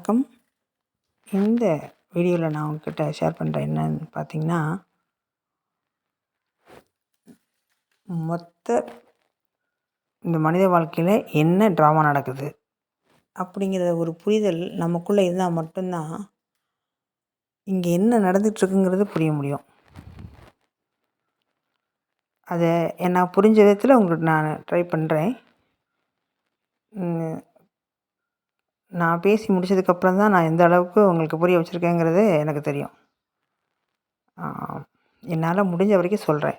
வணக்கம். இந்த வீடியோவில் நான் உங்ககிட்ட ஷேர் பண்ணுறேன் என்னன்னு பார்த்தீங்கன்னா, மொத்த இந்த மனித வாழ்க்கையில் என்ன ட்ராமா நடக்குது அப்படிங்கிற ஒரு புரிதல் நமக்குள்ளே இருந்தால் மட்டும்தான் இங்கே என்ன நடந்துகிட்ருக்குங்கிறது புரிய முடியும். அதை நான் புரிஞ்ச விதத்தில் உங்களுக்கு நான் ட்ரை பண்ணுறேன். நான் பேசி முடித்ததுக்கப்புறம் தான் நான் எந்த அளவுக்கு உங்களுக்கு புரிய வச்சுருக்கேங்கிறது எனக்கு தெரியும். என்னால் முடிஞ்ச வரைக்கும் சொல்கிறேன்.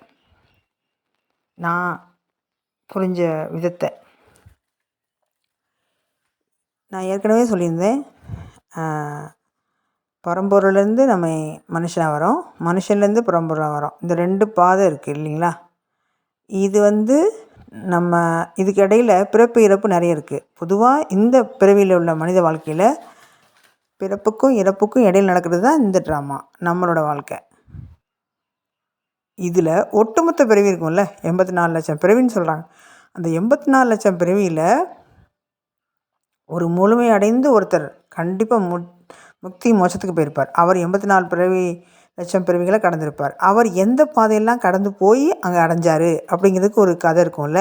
நான் புரிஞ்ச விதத்தை. நான் ஏற்கனவே சொல்லியிருந்தேன், பரம்பொருள்லேருந்து நம்ம மனுஷனாக வரோம், மனுஷன்லேருந்து பரம்பொருளாக வரோம். இந்த 2 பாதை இருக்குது இல்லைங்களா? இது நம்ம இதுக்கு இடையில் பிறப்பு இறப்பு நிறைய இருக்குது. பொதுவாக இந்த பிறவியில் உள்ள மனித வாழ்க்கையில் பிறப்புக்கும் இறப்புக்கும் இடையில் நடக்கிறது தான் இந்த ட்ராமா, நம்மளோட வாழ்க்கை. இதில் ஒட்டுமொத்த பிறவி இருக்கும்ல, 84 லட்சம் பிறவின்னு சொல்கிறாங்க. அந்த 84 லட்சம் பிறவியில் ஒரு முழுமை அடைந்து ஒருத்தர் கண்டிப்பாக முக்தி மோட்சத்துக்கு போயிருப்பார். அவர் 84 லட்சம் பிறவிகளை கடந்திருப்பார். அவர் எந்த பாதையெல்லாம் கடந்து போய் அங்கே அடைஞ்சார் அப்படிங்கிறதுக்கு ஒரு கதை இருக்கும்ல,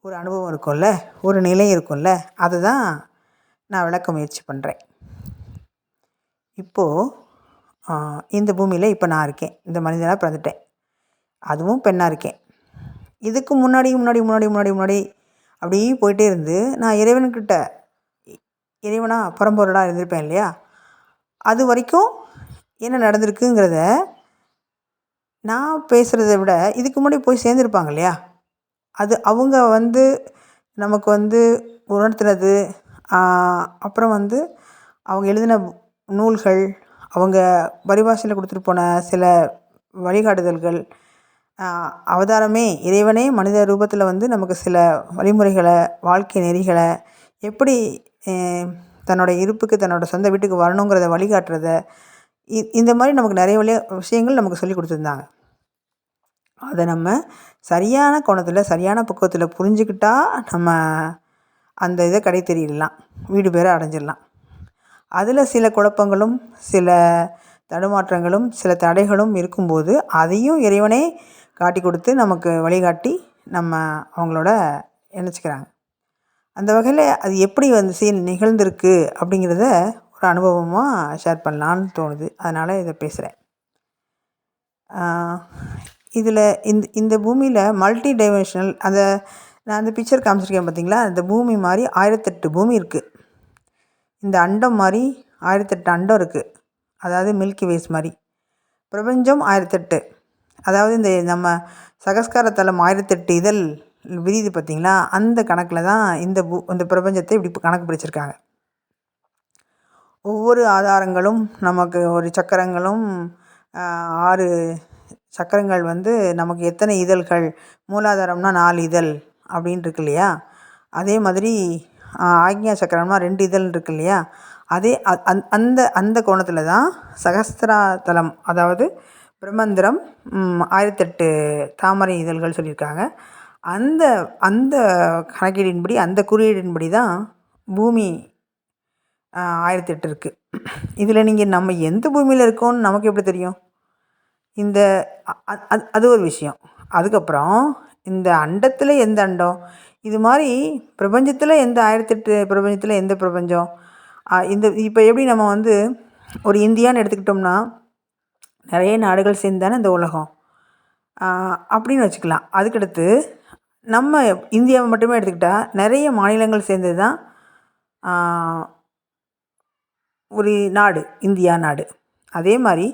ஒரு அனுபவம் இருக்கும்ல, ஒரு நிலை இருக்கும்ல. அதுதான் நான் விளக்க முயற்சி பண்ணுறேன். இப்போது இந்த பூமியில் இப்போ நான் இருக்கேன், இந்த மனிதனாக பிறந்துட்டேன், அதுவும் பெண்ணாக இருக்கேன். இதுக்கு முன்னாடி அப்படியே போயிட்டே இருந்து நான் இறைவனாக பரம்பொருளாக இருந்திருப்பேன் இல்லையா? அது வரைக்கும் என்ன நடந்திருக்குங்கிறத நான் பேசுகிறத விட இதுக்கு முன்னாடி போய் சேர்ந்துருப்பாங்க இல்லையா? அது அவங்க நமக்கு உணர்த்துனது, அப்புறம் அவங்க எழுதின நூல்கள், அவங்க பரிபாஷையில் கொடுத்துட்டு போன சில வழிகாட்டுதல்கள், அவதாரமே இறைவனே மனித ரூபத்தில் நமக்கு சில வழிமுறைகளை, வாழ்க்கை நெறிகளை, எப்படி தன்னோட இருப்புக்கு தன்னோட சொந்த வீட்டுக்கு வரணுங்கிறத வழிகாட்டுறத, இந்த மாதிரி நமக்கு நிறைய விஷயங்கள் நமக்கு சொல்லி கொடுத்துருந்தாங்க. அதை நம்ம சரியான கோணத்தில், சரியான பக்குவத்தில் புரிஞ்சுக்கிட்டால் நம்ம அந்த இதை கடை தெரியலாம், வீடு பேரை அடைஞ்சிடலாம். அதில் சில குழப்பங்களும், சில தடுமாற்றங்களும், சில தடைகளும் இருக்கும்போது அதையும் இறைவனே காட்டி கொடுத்து நமக்கு வழிகாட்டி நம்ம அவங்களோட இணைச்சிக்கிறாங்க. அந்த வகையில் அது எப்படி நிகழ்ந்திருக்கு அப்படிங்கிறத ஒரு அனுபவமாக ஷேர் பண்ணலான்னு தோணுது. அதனால் இதை பேசுகிறேன். இதில் இந்த பூமியில் மல்டி டைமென்ஷனல், நான் அந்த பிக்சர் காமிச்சிருக்கேன் பார்த்தீங்களா? அந்த பூமி மாதிரி 1008 பூமி இருக்குது. இந்த அண்டம் மாதிரி 1008 அண்டம் இருக்குது. அதாவது மில்கி வேஸ் மாதிரி. பிரபஞ்சம் 1008. அதாவது இந்த நம்ம சகஸ்கார தலம் 1008 இதழ் விரியுது பார்த்தீங்களா? அந்த கணக்கில் தான் இந்த பிரபஞ்சத்தை இப்படி கணக்கு பிடிச்சிருக்காங்க. ஒவ்வொரு ஆதாரங்களும் நமக்கு ஒரு சக்கரங்களும், 6 சக்கரங்கள் நமக்கு எத்தனை இதழ்கள், மூலாதாரம்னா 4 இதழ் அப்படின்னு இருக்கு இல்லையா? அதே மாதிரி ஆக்ஞா சக்கரம்னா 2 இதழ் இருக்கு இல்லையா? அதே அந்த கோணத்தில் தான் சகஸ்திராதலம், அதாவது பிரம்மந்திரம் 1008 தாமரை இதழ்கள் சொல்லியிருக்காங்க. அந்த கணக்கீடின்படி, அந்த குறியீடின்படி தான் பூமி 1008 இருக்குது. இதில் நம்ம எந்த பூமியில் இருக்கோம்னு நமக்கு எப்படி தெரியும்? அது ஒரு விஷயம். அதுக்கப்புறம் இந்த அண்டத்தில் எந்த அண்டம், இது மாதிரி பிரபஞ்சத்தில் எந்த 1008 பிரபஞ்சத்தில் எந்த பிரபஞ்சம், இப்போ எப்படி நம்ம ஒரு இந்தியான்னு எடுத்துக்கிட்டோம்னா நிறைய நாடுகள் சேர்ந்து தானே இந்த உலகம் அப்படின்னு வச்சுக்கலாம். அதுக்கடுத்து நம்ம இந்தியாவை மட்டுமே எடுத்துக்கிட்டால் நிறைய மாநிலங்கள் சேர்ந்தது தான் ஒரு நாடு, இந்தியா நாடு. அதே மாதிரி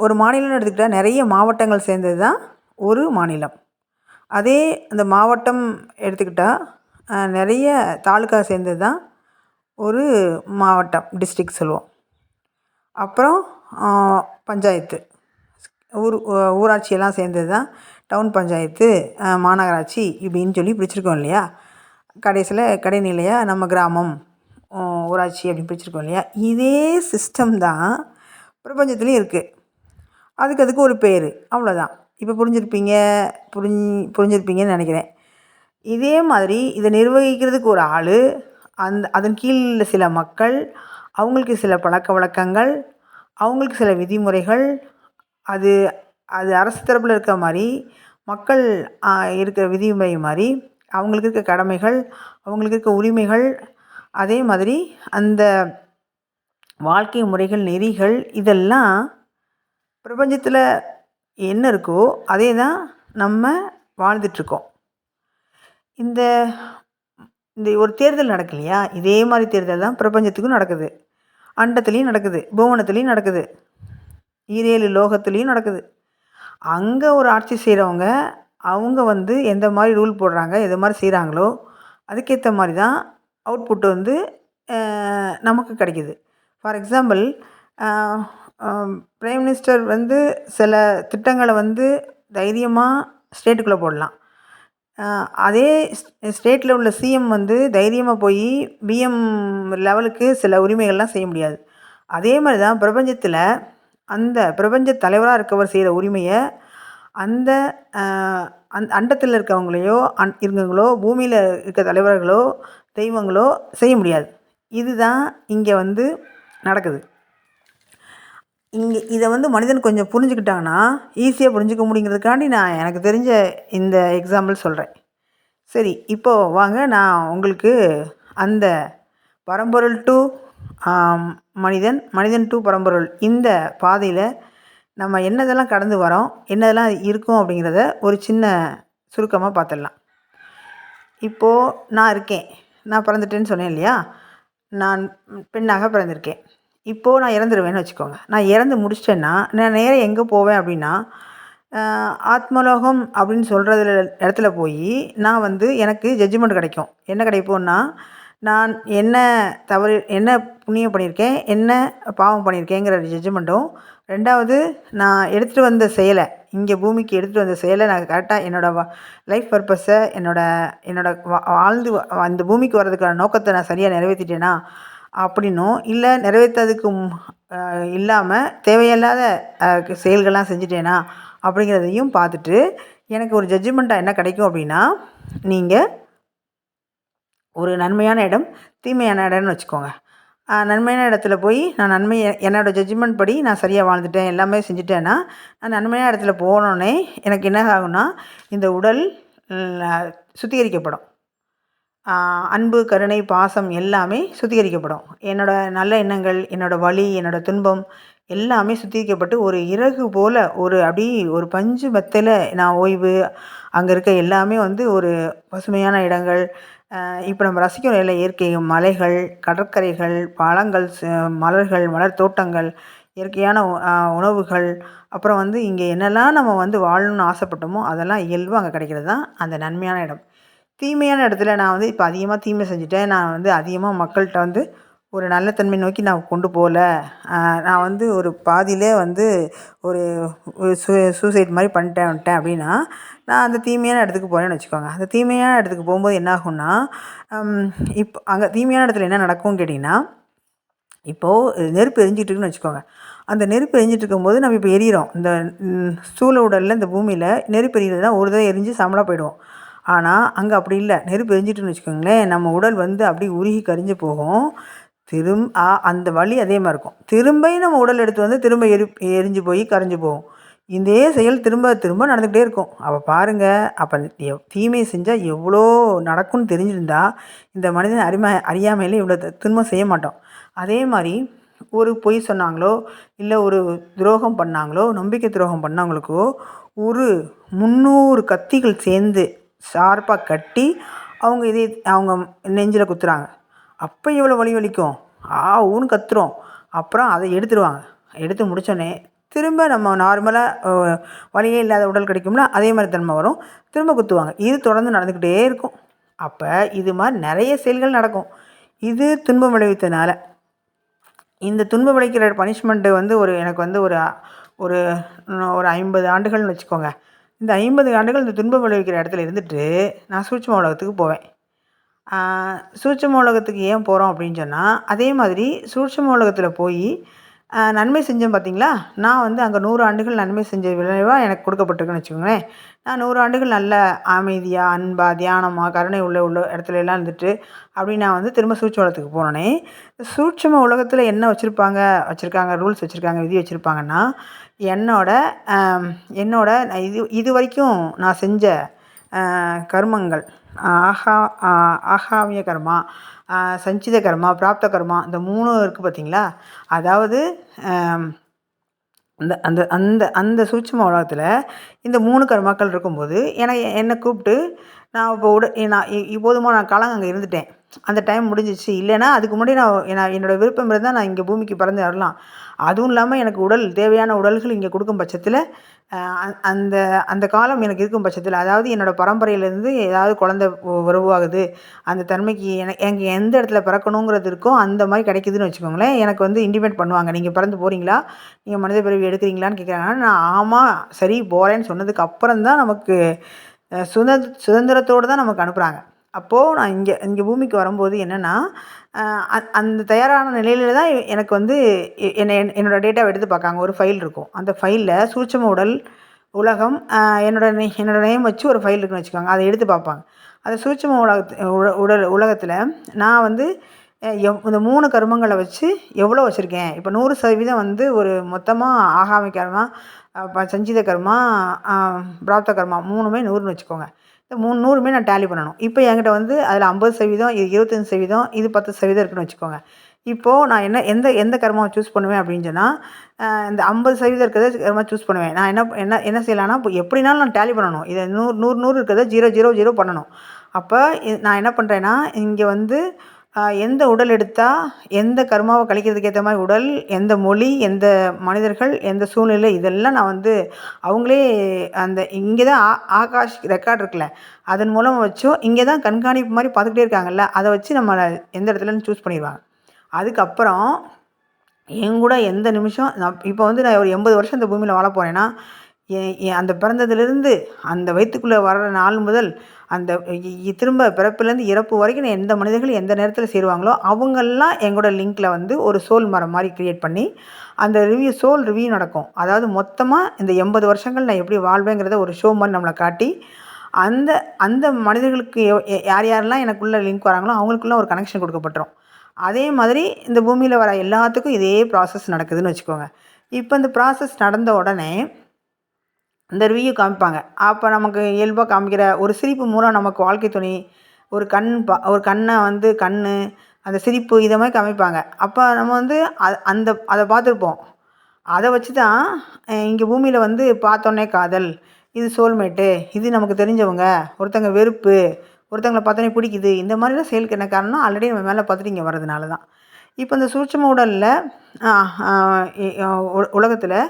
ஒரு மாநிலம்னு எடுத்துக்கிட்டால் நிறைய மாவட்டங்கள் சேர்ந்தது தான் ஒரு மாநிலம். அதே அந்த மாவட்டம் எடுத்துக்கிட்டால் நிறைய தாலுக்கா சேர்ந்தது தான் ஒரு மாவட்டம், டிஸ்ட்ரிக்ட் சொல்லுவோம். அப்புறம் பஞ்சாயத்து, ஊராட்சியெல்லாம் சேர்ந்தது தான் டவுன் பஞ்சாயத்து, மாநகராட்சி இப்படின்னு சொல்லி பிரிச்சுருக்கோம் இல்லையா? கடைநிலையாக நம்ம கிராமம், ஊராட்சி அப்படின்னு பிரிச்சுருக்கோம் இல்லையா? இதே சிஸ்டம் தான் பிரபஞ்சத்துலேயும் இருக்குது. அதுக்கு ஒரு பேர், அவ்வளோதான். இப்போ புரிஞ்சிருப்பீங்கன்னு நினைக்கிறேன். இதே மாதிரி இதை நிர்வகிக்கிறதுக்கு ஒரு ஆள், அதன் கீழ் சில மக்கள், அவங்களுக்கு சில பழக்கவழக்கங்கள், அவங்களுக்கு சில விதிமுறைகள், அது அது அரசு தரப்பில் இருக்கிற மாதிரி, மக்கள் இருக்கிற விதிமுறை மாதிரி, அவங்களுக்கு இருக்க கடமைகள், அவங்களுக்கு இருக்க உரிமைகள், அதே மாதிரி அந்த வாழ்க்கை முறைகள், நெறிகள் இதெல்லாம் பிரபஞ்சத்தில் என்ன இருக்கோ அதே தான் நம்ம வாழ்ந்துட்டுருக்கோம். இந்த இந்த ஒரு தேர்தல் நடக்கு இல்லையா? இதே மாதிரி தேர்தல் தான் பிரபஞ்சத்துக்கும் நடக்குது. அண்டத்துலேயும் நடக்குது, புவனத்துலேயும் நடக்குது, ஈரேழு லோகத்துலேயும் நடக்குது. அங்கே ஒரு ஆட்சி செய்கிறவங்க, அவங்க வந்து எந்த மாதிரி ரூல் போடுறாங்க, எது மாதிரி செய்கிறாங்களோ அதுக்கேற்ற மாதிரி தான் அவுட்புட் வந்து நமக்கு கிடைக்கிது. ஃபார் எக்ஸாம்பிள், பிரைம் மினிஸ்டர் வந்து சில திட்டங்களை வந்து தைரியமாக ஸ்டேட்டுக்குள்ளே போடலாம். அதே ஸ்டேட்டில் உள்ள சிஎம் வந்து தைரியமாக போய் பிஎம் லெவலுக்கு சில உரிமைகள்லாம் செய்ய முடியாது. அதே மாதிரி தான் பிரபஞ்சத்தில் அந்த பிரபஞ்ச தலைவராக இருக்கவர் செய்கிற உரிமையை அந்த அண்டத்தில் இருக்கவங்களையோ இருக்கவங்களோ பூமியில் இருக்க தலைவர்களோ தெய்வங்களோ செய்ய முடியாது. இதுதான் இங்கே வந்து நடக்குது. இதை வந்து மனிதன் கொஞ்சம் புரிஞ்சுக்கிட்டாங்கன்னா ஈஸியாக புரிஞ்சுக்க முடியுங்கிறதுக்காண்டி நான் எனக்கு தெரிஞ்ச இந்த எக்ஸாம்பிள் சொல்கிறேன். சரி, இப்போது வாங்க நான் உங்களுக்கு அந்த பரம்பொருள் டு மனிதன், மனிதன் டு பரம்பொருள் இந்த பாதையில் நம்ம என்னதெல்லாம் கடந்து வரோம், என்னதெல்லாம் இருக்கும் அப்படிங்கிறத ஒரு சின்ன சுருக்கமாக பார்த்துடலாம். இப்போது நான் இருக்கேன், நான் பிறந்துட்டேன்னு சொன்னேன் இல்லையா? நான் பெண்ணாக பிறந்திருக்கேன். இப்போது நான் இறந்துடுவேன்னு வச்சுக்கோங்க. நான் இறந்து முடிச்சிட்டேன்னா நான் நேராக எங்கே போவேன் அப்படின்னா, ஆத்மலோகம் அப்படின்னு சொல்கிறதுல இடத்துல போய் நான் வந்து எனக்கு ஜட்ஜ்மெண்ட் கிடைக்கும். என்ன கிடைப்போன்னா, நான் என்ன தவறு, என்ன புண்ணியம் பண்ணியிருக்கேன், என்ன பாவம் பண்ணியிருக்கேங்கிற ஜட்ஜ்மெண்ட்டும், ரெண்டாவது நான் எடுத்துகிட்டு வந்த செயலை, இங்கே பூமிக்கு எடுத்துகிட்டு வந்த செயலை நான் கரெக்டாக என்னோடய லைஃப் பர்பஸை, என்னோட வாழ்ந்து அந்த பூமிக்கு வர்றதுக்கான நோக்கத்தை நான் சரியாக நிறைவேற்றிட்டேனா அப்படின்னும், இல்லை நிறைவேற்றதுக்கு இல்லாமல் தேவையில்லாத செயல்கள்லாம் செஞ்சுட்டேனா அப்படிங்கிறதையும் பார்த்துட்டு எனக்கு ஒரு ஜட்ஜ்மெண்ட்டாக என்ன கிடைக்கும் அப்படின்னா, நீங்கள் ஒரு நன்மையான இடம், தீமையான இடம்னு வச்சுக்கோங்க. நன்மையான இடத்துல போய் நான் என்னோடய ஜட்ஜ்மெண்ட் படி நான் சரியாக வாழ்ந்துட்டேன், எல்லாமே செஞ்சுட்டேன்னா, நான் நன்மையான இடத்துல போனோடனே எனக்கு என்ன ஆகும்னா, இந்த உடல் சுத்திகரிக்கப்படும். அன்பு, கருணை, பாசம் எல்லாமே சுத்திகரிக்கப்படும். என்னோடய நல்ல எண்ணங்கள், என்னோடய வலி, என்னோடய துன்பம் எல்லாமே சுத்திகரிக்கப்பட்டு ஒரு இறகு போல் அப்படி ஒரு பஞ்சு மெத்தையில் நான் ஓய்வு, அங்கே இருக்க எல்லாமே வந்து ஒரு பசுமையான இடங்கள், இப்போ நம்ம ரசிக்கிறோம் இல்லை இயற்கை, மலைகள், கடற்கரைகள், பழங்கள், மலர்கள், மலர் தோட்டங்கள், இயற்கையான உணவுகள், அப்புறம் வந்து இங்கே என்னெல்லாம் நம்ம வந்து வாழணும்னு ஆசைப்பட்டோமோ அதெல்லாம் இயல்பு அங்கே கிடைக்கிறது தான் அந்த நன்மையான இடம். தீமையான இடத்துல நான் வந்து இப்போ அதிகமாக தீமை செஞ்சுட்டேன், நான் வந்து அதிகமாக மக்கள்கிட்ட வந்து ஒரு நல்ல தன்மை நோக்கி நான் கொண்டு போகல, நான் வந்து ஒரு பாதியிலே வந்து ஒரு சூசைட் மாதிரி வந்துட்டேன் அப்படின்னா, நான் அந்த தீமையான இடத்துக்கு போகிறேன்னு வச்சுக்கோங்க. அந்த தீமையான இடத்துக்கு போகும்போது என்ன ஆகும்னா, இப்போ அங்கே தீமையான இடத்துல என்ன நடக்கும்னு கேட்டிங்கன்னா, இப்போது நெருப்பு எரிஞ்சிட்டு இருக்குன்னு வச்சுக்கோங்க. அந்த நெருப்பு எரிஞ்சிட்டு இருக்கும்போது நம்ம இப்போ எரியிறோம். இந்த ஸ்தூல உடலில், இந்த பூமியில் நெருப்பு எரியுதுன்னா ஒரு தடவை எரிஞ்சு சாம்பலாக போயிடுவோம். ஆனால் அங்கே அப்படி இல்லை. நெருப்பு எரிஞ்சிட்டுன்னு வச்சுக்கோங்களேன், நம்ம உடல் வந்து அப்படியே உருகி கரிஞ்சு போகும். அந்த வலி அதே மாதிரி இருக்கும். திரும்பியும் நம்ம உடல் எடுத்து வந்து திரும்ப எரிஞ்சு போய் கரைஞ்சி போகும். இதே செயல் திரும்ப திரும்ப நடந்துக்கிட்டே இருக்கும். அப்போ பாருங்கள், அப்போ தீமை செஞ்சால் எவ்வளோ நடக்கும்னு தெரிஞ்சிருந்தா இந்த மனிதன் அறியாமையில் இவ்வளோ துன்பம் செய்ய மாட்டோம். அதே மாதிரி ஒரு பொய் சொன்னாங்களோ, இல்லை ஒரு துரோகம் பண்ணாங்களோ, நம்பிக்கை துரோகம் பண்ணவங்களுக்கோ ஒரு 300 கத்திகள் சேர்ந்து ஷார்ப்பாக கட்டி அவங்க நெஞ்சில் குத்துறாங்க. அப்போ எவ்வளோ வலி வலிக்கும், ஊன்னு கத்துறோம். அப்புறம் அதை எடுத்துருவாங்க. எடுத்து முடித்தோடனே திரும்ப நம்ம நார்மலாக வலியே இல்லாத உடல் கிடைக்கும்ல, அதே மாதிரி தன்மை வரும். திரும்ப குத்துவாங்க. இது தொடர்ந்து நடந்துக்கிட்டே இருக்கும். அப்போ இது மாதிரி நிறைய செயல்கள் நடக்கும். இது துன்பம் விளைவித்தனால. இந்த துன்பம் விளைக்கிற பனிஷ்மெண்ட்டு வந்து எனக்கு வந்து ஒரு ஒரு 50 ஆண்டுகள்னு வச்சுக்கோங்க. இந்த 50 ஆண்டுகள் இந்த துன்பம் விளைவிக்கிற இடத்துல இருந்துட்டு நான் சூட்சும உலகத்துக்கு போவேன். சூட்சும உலகத்துக்கு ஏன் போகிறோம் அப்படின்னு சொன்னால், அதே மாதிரி சூட்சும உலகத்தில் போய் நன்மை செஞ்சேன் பார்த்தீங்களா, நான் வந்து அங்கே 100 ஆண்டுகள் நன்மை செஞ்ச விளைவாக எனக்கு கொடுக்கப்பட்டிருக்குன்னு வச்சுக்கோங்களேன். நான் 100 ஆண்டுகள் நல்ல அமைதியாக, அன்பாக, தியானமாக, கருணை உள்ள இடத்துல எல்லாம் இருந்துட்டு, அப்படி நான் வந்து திரும்ப சூட்சும உலகத்துக்கு போனோனே, சூட்சும உலகத்தில் என்ன வச்சுருக்காங்க ரூல்ஸ் வச்சுருக்காங்க, விதி வச்சுருப்பாங்கன்னா, என்னோட என்னோட நான் இதுவரைக்கும் நான் செஞ்ச கர்மங்கள், ஆஹா ஆகாமிய கர்மா, சஞ்சித கர்மா, பிராப்த கர்மா, இந்த 3 இருக்குது பார்த்தீங்களா? அதாவது அந்த அந்த அந்த அந்த சூட்சும உலகத்தில் இந்த 3 கர்மாக்கள் இருக்கும்போது என்னை கூப்பிட்டு, நான் இப்போ போதுமான காலம் அங்கே இருந்துட்டேன். அந்த டைம் முடிஞ்சிச்சு. இல்லைன்னா அதுக்கு முன்னாடி என்னோடய விருப்பம் இருந்தால் நான் இங்கே பூமிக்கு பறந்து வரலாம். அதுவும் இல்லாமல் எனக்கு தேவையான உடல்கள் இங்கே கொடுக்கும் பட்சத்தில், அந்த அந்த காலம் எனக்கு இருக்கும் பட்சத்தில், அதாவது என்னோடய பரம்பரையிலேருந்து ஏதாவது குழந்தை உருவாகுது, அந்த தன்மைக்கு எனக்கு எந்த இடத்துல பிறக்கணுங்கிறது இருக்கோ அந்த மாதிரி கிடைக்குதுன்னு வச்சுக்கோங்களேன். எனக்கு வந்து இன்டிமேட் பண்ணுவாங்க. நீங்கள் பிறந்து போகிறீங்களா, நீங்கள் மனித பிறவி எடுக்கிறீங்களான்னு கேட்குறாங்கன்னா, நான் ஆமாம் சரி போகிறேன்னு சொன்னதுக்கு அப்புறம் தான் நமக்கு சுதந்திரத்தோடு தான் நமக்கு அனுப்புகிறாங்க. அப்போது நான் இங்கே பூமிக்கு வரும்போது என்னென்னா, அந்த தயாரான நிலையில தான் எனக்கு வந்து என்னோடய டேட்டாவை எடுத்து பார்க்காங்க. ஒரு ஃபைல் இருக்கும். அந்த ஃபைலில் சூட்சும உடல், உலகம், என்னோட நேம் வச்சு ஒரு ஃபைல் இருக்குன்னு வச்சுக்கோங்க. அதை எடுத்து பார்ப்பாங்க. அந்த சூட்சும உலகத்தில் நான் வந்து இந்த 3 கர்மங்களை வச்சு எவ்வளோ வச்சுருக்கேன். இப்போ 100% வந்து ஒரு மொத்தமாக ஆகாமி கர்மா, சஞ்சித கர்மா, பிராப்த கர்மா 3மே 100ன்னு வச்சுக்கோங்க. இந்த 100மே நான் டேலி பண்ணணும். இப்போ என்கிட்ட வந்து அதில் 50%, இது 25%, இது 10% இருக்குன்னு வச்சுக்கோங்க. இப்போது நான் எந்த கர்மாவை சூஸ் பண்ணுவேன் அப்படின்னு சொன்னால், இந்த 50% இருக்கிறத கர்மா சூஸ் பண்ணுவேன். நான் என்ன செய்யலான்னா, இப்போ எப்படினாலும் நான் டேலி பண்ணணும். இதை 100 இருக்கிறத 0 0 0 பண்ணணும். அப்போ நான் என்ன பண்ணுறேன்னா, இங்கே வந்து எந்த உடல் எடுத்தால் எந்த கர்மாவை கழிக்கிறதுக்கு ஏற்ற மாதிரி உடல், எந்த மொழி, எந்த மனிதர்கள், எந்த சூழ்நிலை, இதெல்லாம் நான் வந்து அவங்களே அந்த இங்கே தான் ஆகாஷ் ரெக்கார்ட் இருக்குல்ல, அதன் மூலமாக வச்சோ இங்கே தான் கண்காணிப்பு மாதிரி பார்த்துக்கிட்டே இருக்காங்கல்ல, அதை வச்சு நம்மளை எந்த இடத்துலன்னு சூஸ் பண்ணிடுவாங்க. அதுக்கப்புறம் என் கூட எந்த நிமிஷம் இப்போ வந்து நான் ஒரு 80 வருஷம் இந்த பூமியில் வாழ போகிறேன்னா, அந்த பிறந்ததுலேருந்து அந்த வயிற்றுக்குள்ளே வர்ற நாள் முதல் அந்த திரும்ப பிறப்புலேருந்து இறப்பு வரைக்கும் எந்த மனிதர்கள் எந்த நேரத்தில் சேருவாங்களோ அவங்கெல்லாம் எங்களோட லிங்க்கில் வந்து ஒரு சோல் மரம் மாதிரி க்ரியேட் பண்ணி அந்த சோல் ரிவ்யூ நடக்கும். அதாவது மொத்தமாக இந்த 80 வருஷங்கள் நான் எப்படி வாழ்வேங்கிறத ஒரு ஷோ மாதிரி நம்மளை காட்டி, அந்த அந்த மனிதர்களுக்கு யார் யாரெல்லாம் எனக்குள்ளே லிங்க் வராங்களோ அவங்களுக்குள்ள ஒரு கனெக்ஷன் கொடுக்கப்பட்டுரும். அதே மாதிரி இந்த பூமியில் வர எல்லாத்துக்கும் இதே ப்ராசஸ் நடக்குதுன்னு வச்சுக்கோங்க. இப்போ இந்த ப்ராசஸ் நடந்த உடனே இந்த ரிவ்யூ காமிப்பாங்க. அப்போ நமக்கு இயல்பாக காமிக்கிற ஒரு சிரிப்பு மூலம் நமக்கு வாழ்க்கை துணை, ஒரு கண்ணை வந்து அந்த சிரிப்பு இதை மாதிரி காமிப்பாங்க. அப்போ நம்ம வந்து அதை பார்த்துருப்போம். அதை வச்சு தான் இங்கே பூமியில் வந்து பார்த்தோன்னே காதல், இது சோல்மேட்டு, இது நமக்கு தெரிஞ்சவங்க, ஒருத்தங்க வெறுப்பு, ஒருத்தங்களை பார்த்தோன்னே பிடிக்குது, இந்த மாதிரிலாம் செயலுக்கு என்ன காரணம், ஆல்ரெடி நம்ம மேலே பார்த்துட்டு இங்கே வர்றதுனால தான். இப்போ இந்த சூட்சும உடலில் உலகத்தில்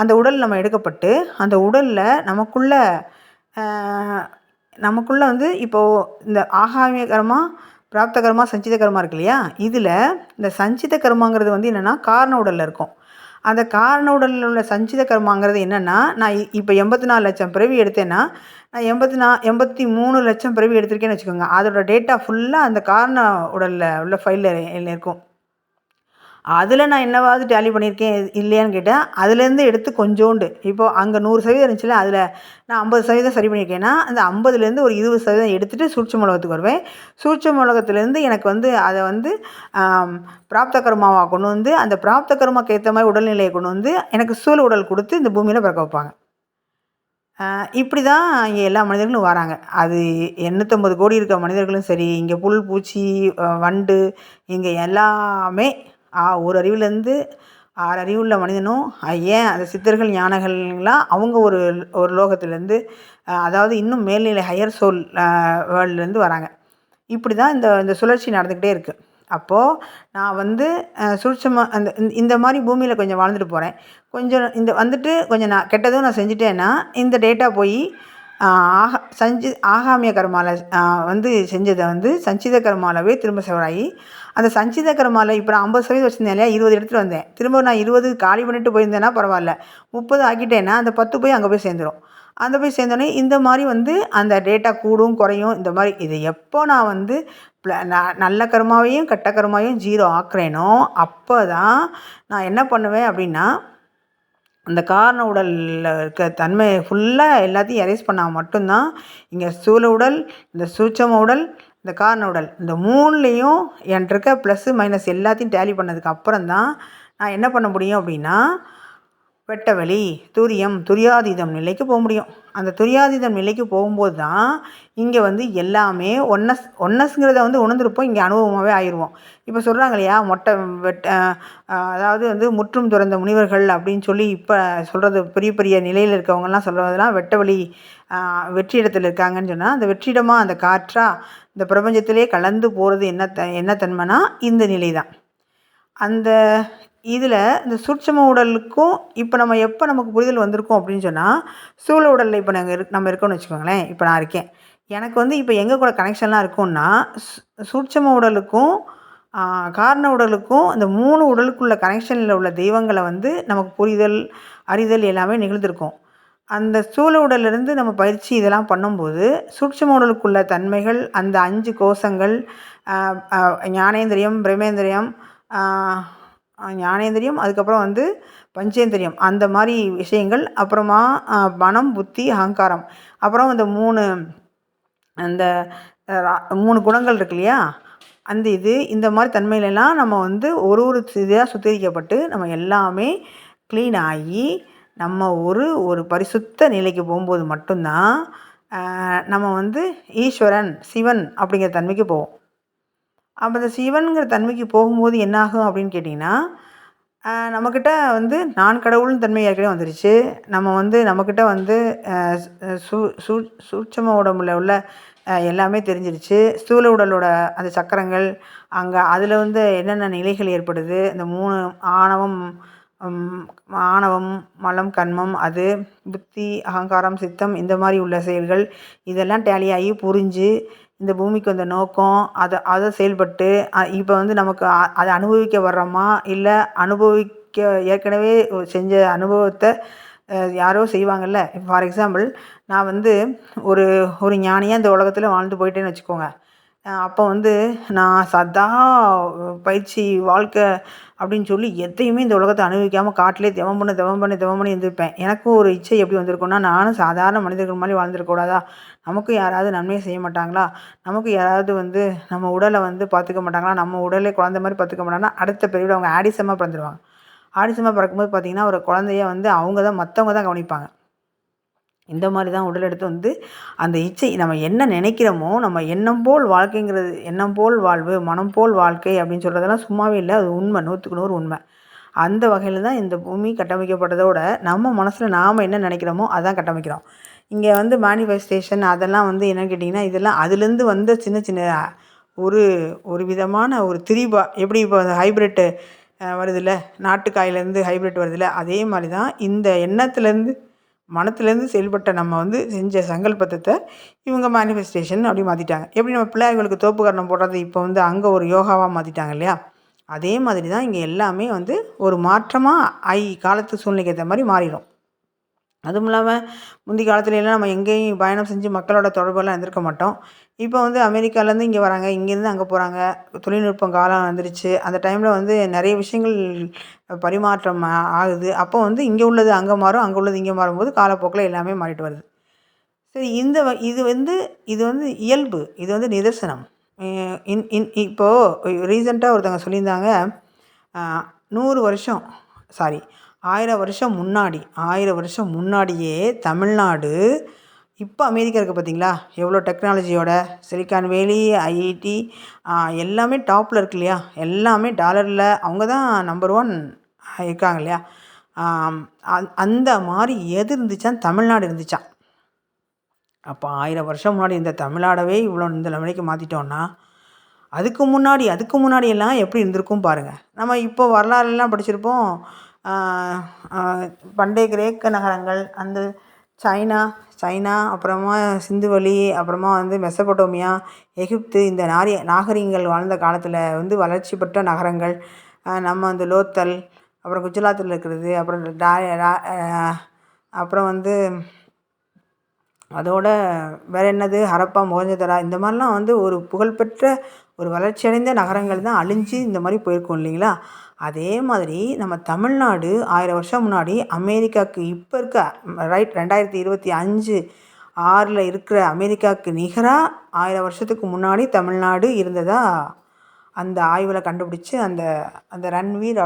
அந்த உடல் நம்ம எடுக்கப்பட்டு அந்த உடலில் நமக்குள்ளே வந்து இப்போது இந்த ஆகாமிய கர்மா, பிராப்த கர்மா, சஞ்சித கர்மா இருக்கு இல்லையா, இதில் இந்த சஞ்சித கர்மாங்கிறது வந்து என்னென்னா காரண உடலில் இருக்கும். அந்த காரண உடலில் உள்ள சஞ்சித கர்மாங்கிறது என்னென்னா, நான் இப்போ 84 லட்சம் பிறவி எடுத்தேன்னா, நான் 83 லட்சம் பிறவி எடுத்திருக்கேன்னு வச்சுக்கோங்க. அதோட டேட்டா ஃபுல்லாக அந்த காரண உடலில் உள்ள ஃபைலில் இருக்கும். அதில் நான் என்னவாவது டேலி பண்ணியிருக்கேன் இல்லையான்னு கேட்டால், அதுலேருந்து எடுத்து கொஞ்சோண்டு இப்போது அங்கே 100% இருந்துச்சுல்ல, அதில் நான் 50% சரி பண்ணியிருக்கேன்னா, அந்த 50லேருந்து ஒரு 20% எடுத்துகிட்டு சூட்சும உலகத்துக்கு வருவேன். சூட்சும உலகத்துலேருந்து எனக்கு வந்து அதை வந்து பிராப்த கர்மாவாக கொண்டு வந்து, அந்த பிராப்த கர்மாவுக்கு ஏற்ற மாதிரி உடல்நிலையை கொண்டு வந்து எனக்கு சூழ் உடல் கொடுத்து இந்த பூமியில் பிறக்க வைப்பாங்க. இப்படி தான் இங்கே எல்லா மனிதர்களும் வராங்க. அது 850 கோடி இருக்க மனிதர்களும் சரி, இங்கே புல், பூச்சி, வண்டு, இங்கே எல்லாமே ஒரு அறிவுலேருந்து 6 அறிவுள்ள மனிதனும், ஏன் அந்த சித்தர்கள், ஞானங்கள்லாம் அவங்க ஒரு லோகத்துலேருந்து, அதாவது இன்னும் மேல்நிலை ஹையர் சோல் வேர்ல்டுலேருந்து வராங்க. இப்படி தான் இந்த சுழற்சி நடந்துக்கிட்டே இருக்குது. அப்போது நான் வந்து இந்த மாதிரி பூமியில் கொஞ்சம் வாழ்ந்துட்டு போகிறேன். கொஞ்சம் வந்துட்டு கொஞ்சம் நான் கெட்டதும் நான் செஞ்சுட்டேன்னா, இந்த டேட்டா போய் ஆகாமிய கர்மாவில் வந்து செஞ்சதை வந்து சஞ்சித கர்மாவிலவே திரும்ப செவராகி, அந்த சஞ்சித கர்மாவில் இப்போ நான் 50% வச்சுருந்தேன் இல்லையா, 20 எடுத்துகிட்டு வந்தேன். திரும்ப நான் 20 காலி பண்ணிட்டு போயிருந்தேன்னா பரவாயில்ல, 30 ஆக்கிட்டேன்னா அந்த 10 போய் அங்கே போய் சேர்ந்துடும். அந்த போய் சேர்ந்தோடனே இந்த மாதிரி வந்து அந்த டேட்டா கூடும் குறையும். இந்த மாதிரி இது எப்போ நான் வந்து நல்ல கருமாவையும் கெட்ட கருமாவையும் 0 ஆக்குறேனோ அப்போ தான் நான் என்ன பண்ணுவேன் அப்படின்னா, அந்த காரண உடலில் இருக்க தன்மையை ஃபுல்லாக எல்லாத்தையும் எரேஸ் பண்ணால் மட்டும்தான் இங்கே ஸ்தூல உடல், இந்த சூட்சம உடல், இந்த காரண உடல், இந்த 3லேயும் என்கிட்ட இருக்க ப்ளஸ்ஸு மைனஸ் எல்லாத்தையும் டேலி பண்ணதுக்கு அப்புறம் தான் நான் என்ன பண்ண முடியும் அப்படின்னா, வெட்டவெளி, துரியம், துரியாதீதம் நிலைக்கு போக முடியும். அந்த துரியாதீதம் நிலைக்கு போகும்போது தான் இங்கே வந்து எல்லாமே ஒன்னஸ்ங்கிறத வந்து உணர்ந்திருப்போம், இங்கே அனுபவமாகவே ஆயிடுவோம். இப்போ சொல்கிறாங்க இல்லையா, அதாவது வந்து முற்றும் துறந்த முனிவர்கள் அப்படின்னு சொல்லி இப்போ சொல்கிறது, பெரிய பெரிய நிலையில் இருக்கவங்கலாம் சொல்கிறதெல்லாம் வெட்டவெளி வெற்றி இடத்துல இருக்காங்கன்னு சொன்னால், அந்த வெற்றிடமாக அந்த காற்றா இந்த பிரபஞ்சத்திலே கலந்து போகிறது என்ன தன்மைனா இந்த நிலை தான். அந்த இதில் இந்த சூட்சும உடலுக்கும் இப்போ நம்ம எப்போ நமக்கு புரிதல் வந்திருக்கோம் அப்படின்னு சொன்னால், ஸ்தூல உடலில் இப்போ நம்ம இருக்கோம்னு வச்சுக்கோங்களேன். இப்போ நான் இருக்கேன். எனக்கு வந்து இப்போ எங்கே கூட கனெக்ஷன்லாம் இருக்கும்னா, சூட்சும உடலுக்கும் காரண உடலுக்கும் இந்த 3 உடலுக்குள்ள கனெக்ஷனில் உள்ள தெய்வங்களை வந்து நமக்கு புரிதல், அறிதல் எல்லாமே நிகழ்ந்திருக்கும். அந்த ஸ்தூல உடலிருந்து நம்ம பயிற்சி இதெல்லாம் பண்ணும்போது சூட்சும உடலுக்குள்ள தன்மைகள், அந்த 5 கோஷங்கள், ஞானேந்திரியம், பிரம்மேந்திரியம், ஞானேந்திரியம், அதுக்கப்புறம் வந்து பஞ்சேந்திரியம், அந்த மாதிரி விஷயங்கள், அப்புறமா மனம், புத்தி, அகங்காரம், அப்புறம் இந்த 3 குணங்கள் இருக்கு இல்லையா, அந்த இந்த மாதிரி தன்மையிலெல்லாம் நம்ம வந்து ஒரு இதாக சுத்திகரிக்கப்பட்டு நம்ம எல்லாமே க்ளீன் ஆகி நம்ம ஒரு பரிசுத்த நிலைக்கு போகும்போது மட்டும்தான் நம்ம வந்து ஈஸ்வரன், சிவன் அப்படிங்கிற தன்மைக்கு போவோம். அப்போ இந்த சிவன்கிற தன்மைக்கு போகும்போது என்னாகும் அப்படின்னு கேட்டிங்கன்னா, நம்மக்கிட்ட வந்து நான் கடவுள்னு தன்மை ஏற்கனவே வந்துருச்சு. நம்ம வந்து நம்மக்கிட்ட வந்து சூட்சும உடம்புல உள்ள எல்லாமே தெரிஞ்சிருச்சு. ஸ்தூல உடலோட அந்த சக்கரங்கள், அங்கே அதில் வந்து என்னென்ன நிலைகள் ஏற்படுது, இந்த 3 ஆணவம், மலம், கன்மம், அது புத்தி, அகங்காரம், சித்தம், இந்த மாதிரி உள்ள செயல்கள் இதெல்லாம் டேலியாகி புரிஞ்சு இந்த பூமிக்கு வந்த நோக்கம், அதை செயல்பட்டு இப்போ வந்து நமக்கு அதை அனுபவிக்க வர்றோமா, இல்லை அனுபவிக்க ஏற்கனவே செஞ்ச அனுபவத்தை யாரோ செய்வாங்கள்ல. ஃபார் எக்ஸாம்பிள், நான் வந்து ஒரு ஞானியாக இந்த உலகத்தில் வாழ்ந்து போயிட்டேன்னு வச்சுக்கோங்க. அப்போ வந்து நான் சதா பயிற்சி வாழ்க்கை அப்படின்னு சொல்லி எதையுமே இந்த உலகத்தை அனுபவிக்காமல் காட்டிலே தவம் பண்ணி இருந்திருப்பேன். எனக்கும் ஒரு இச்சை எப்படி வந்திருக்குன்னா, நானும் சாதாரண மனிதர்கள் மாதிரி வாழ்ந்துருக்கூடாதா, நமக்கு யாராவது நன்மையை செய்ய மாட்டாங்களா, நமக்கு யாராவது வந்து நம்ம உடலை வந்து பார்த்துக்க மாட்டாங்களா, நம்ம உடலை குழந்தை மாதிரி பார்த்துக்க மாட்டாங்கன்னா, அடுத்த பிரிவில் அவங்க ஆடிசமாக பிறந்துடுவாங்க. ஆடிசமாக பிறக்கும்போது பார்த்திங்கன்னா, ஒரு குழந்தைய வந்து மற்றவங்க தான் கவனிப்பாங்க. இந்த மாதிரி தான் உடல் எடுத்து வந்து அந்த இச்சை நம்ம என்ன நினைக்கிறோமோ, நம்ம எண்ணம் போல் வாழ்க்கைங்கிறது, எண்ணம் போல் வாழ்வு, மனம் போல் வாழ்க்கை அப்படின்னு சொல்கிறதெல்லாம் சும்மாவே இல்லை, அது உண்மை, 100க்கு 100 உண்மை. அந்த வகையில் தான் இந்த பூமி கட்டமைக்கப்பட்டதோட நம்ம மனசில் நாம் என்ன நினைக்கிறோமோ அதான் கட்டமைக்கிறோம். இங்கே வந்து மேனிஃபெஸ்டேஷன் அதெல்லாம் வந்து என்னென்னு கேட்டிங்கன்னா, இதெல்லாம் அதுலேருந்து வந்த சின்ன சின்ன ஒரு விதமான ஒரு திரிபா, எப்படி இப்போ அந்த ஹைப்ரிட்டு வருதில்ல, நாட்டுக்காயிலேருந்து ஹைப்ரிட் வருதில்ல, அதே மாதிரி தான் இந்த எண்ணத்துலேருந்து மனத்துலேருந்து செயல்பட்ட நம்ம வந்து செஞ்ச சங்கல்பத்தை இவங்க மேனிஃபெஸ்டேஷன் அப்படி மாற்றிட்டாங்க. எப்படி நம்ம பிள்ளைகளுக்கு தோப்புக்கரணம் போடுறது இப்போ வந்து அங்கே ஒரு யோகாவாக மாற்றிட்டாங்க இல்லையா, அதே மாதிரி தான் இங்கே எல்லாமே வந்து ஒரு மாற்றமாக காலத்து சூழ்நிலைக்கு ஏற்ற மாதிரி மாறிடும். அதுவும் இல்லாமல் முந்தி காலத்துலலாம் நம்ம எங்கேயும் பயணம் செஞ்சு மக்களோட தொடர்பெல்லாம் இருந்திருக்க மாட்டோம். இப்போ வந்து அமெரிக்காலேருந்து இங்கே வராங்க, இங்கேருந்து அங்கே போகிறாங்க, தொழில்நுட்பம் காலம் வந்துருச்சு. அந்த டைமில் வந்து நிறைய விஷயங்கள் பரிமாற்றம் ஆகுது. அப்போ வந்து இங்கே உள்ளது அங்கே மாறும், அங்கே உள்ளது இங்கே மாறும்போது காலப்போக்கில் எல்லாமே மாறிட்டு வருது. சரி, இது வந்து இயல்பு, இது வந்து நிதர்சனம். இப்போது ரீசெண்டாக ஒருத்தவங்க சொல்லியிருந்தாங்க, 100 வருஷம் 1000 வருஷம் முன்னாடியே தமிழ்நாடு இப்போ அமெரிக்கா இருக்குது பார்த்தீங்களா, எவ்வளோ டெக்னாலஜியோட, சிலிக்கான் வேலி, ஐஐடி எல்லாமே டாப்பில் இருக்கு இல்லையா, எல்லாமே டாலரில் அவங்க தான் நம்பர் 1 இருக்காங்க இல்லையா. அந்த மாதிரி எது இருந்துச்சான், தமிழ்நாடு இருந்துச்சான். அப்போ 1000 வருஷம் முன்னாடி இந்த தமிழ்நாடவே இவ்வளோ இந்த நிலைமைக்கு மாற்றிட்டோன்னா, அதுக்கு முன்னாடி எல்லாம் எப்படி இருந்திருக்கும் பாருங்கள். நம்ம இப்போ வரலாறுலாம் படிச்சிருப்போம். பண்டைய கிரேக்க நகரங்கள், அந்த சைனா, அப்புறமா சிந்துவெளி, அப்புறமா வந்து மெசபடோமியா, எகிப்து, இந்த நாகரிகங்கள் வாழ்ந்த காலத்தில் வந்து வளர்ச்சி பெற்ற நகரங்கள், நம்ம அந்த லோத்தல், அப்புறம் குஜராத்தில் இருக்கிறது, அப்புறம் வந்து அதோட வேறு என்னது, ஹரப்பா, மொஹஞ்சதாரோ இந்த மாதிரிலாம் வந்து ஒரு புகழ்பெற்ற ஒரு வளர்ச்சியடைந்த நகரங்கள் தான் அழிஞ்சு இந்த மாதிரி போயிருக்கோம் இல்லைங்களா. அதே மாதிரி நம்ம தமிழ்நாடு 1000 வருஷம் முன்னாடி அமெரிக்காவுக்கு இப்போ இருக்க ரைட் 2025 6 இருக்கிற அமெரிக்காவுக்கு நிகராக 1000 வருஷத்துக்கு முன்னாடி தமிழ்நாடு இருந்ததா அந்த ஆய்வில் கண்டுபிடிச்சி அந்த அந்த ரன்வீர்